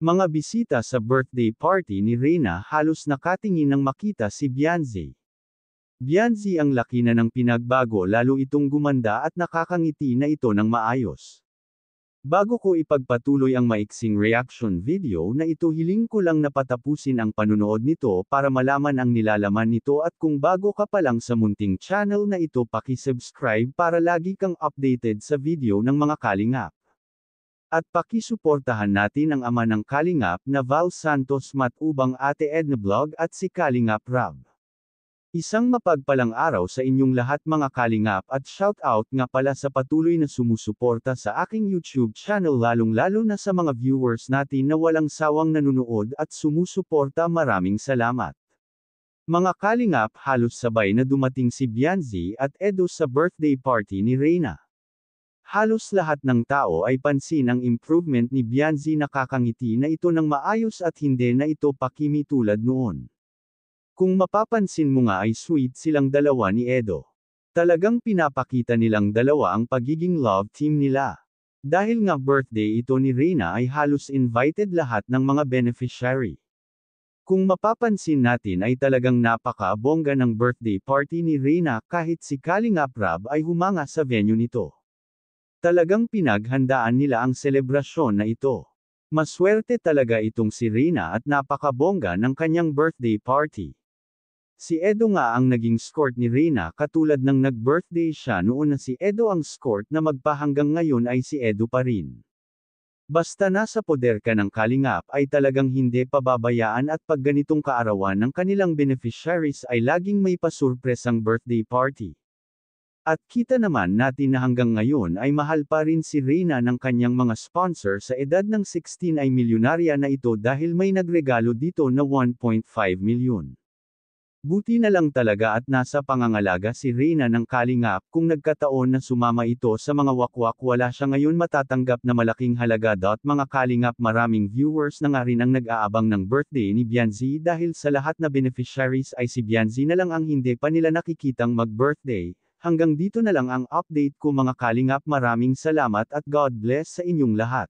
Mga bisita sa birthday party ni Reyna halos nakatingin nang makita si Beyonce. Beyonce ang laki na ng pinagbago lalo itong gumanda at nakakangiti na ito ng maayos. Bago ko ipagpatuloy ang maiksing reaction video na ito, hiling ko lang na patapusin ang panunood nito para malaman ang nilalaman nito, at kung bago ka pa lang sa munting channel na ito, paki-subscribe para lagi kang updated sa video ng mga kalingap. At pakisuportahan natin ang ama ng kalingap na Val Santos Matubang, Ate Edna Vlog at si Kalingap Rab. Isang mapagpalang araw sa inyong lahat mga kalingap, at shout out nga pala sa patuloy na sumusuporta sa aking YouTube channel, lalong-lalo na sa mga viewers natin na walang sawang nanunood at sumusuporta. Maraming salamat. Mga kalingap, halos sabay na dumating si Beyonce at Edo sa birthday party ni Reyna. Halos lahat ng tao ay pansin ang improvement ni Beyonce, nakakangiti na ito ng maayos at hindi na ito pakimi tulad noon. Kung mapapansin mo nga ay sweet silang dalawa ni Edo. Talagang pinapakita nilang dalawa ang pagiging love team nila. Dahil nga birthday ito ni Reyna ay halos invited lahat ng mga beneficiary. Kung mapapansin natin ay talagang napaka-bongga ng birthday party ni Reyna, kahit si Kalingap Rab ay humanga sa venue nito. Talagang pinaghandaan nila ang selebrasyon na ito. Maswerte talaga itong si Reyna at napaka-bongga ng kanyang birthday party. Si Edo nga ang naging escort ni Reyna, katulad ng nag-birthday siya noon na si Edo ang escort na magpahanggang ngayon ay si Edo pa rin. Basta nasa poder ka ng kalingap ay talagang hindi pababayaan, at pag ganitong kaarawan ng kanilang beneficiaries ay laging may pasurpresang birthday party. At kita naman natin na hanggang ngayon ay mahal pa rin si Reyna ng kanyang mga sponsor. Sa edad ng 16 ay milyonarya na ito dahil may nagregalo dito na 1.5 milyon. Buti na lang talaga at nasa pangangalaga si Reyna ng kalingap, kung nagkataon na sumama ito sa mga wakwak, wala siya ngayon matatanggap na malaking halaga. Mga kalingap, maraming viewers na nga rin ang nag-aabang ng birthday ni Beyonce, dahil sa lahat na beneficiaries ay si Beyonce na lang ang hindi pa nila nakikitang mag-birthday. Hanggang dito na lang ang update ko mga kalingap, maraming salamat at God bless sa inyong lahat.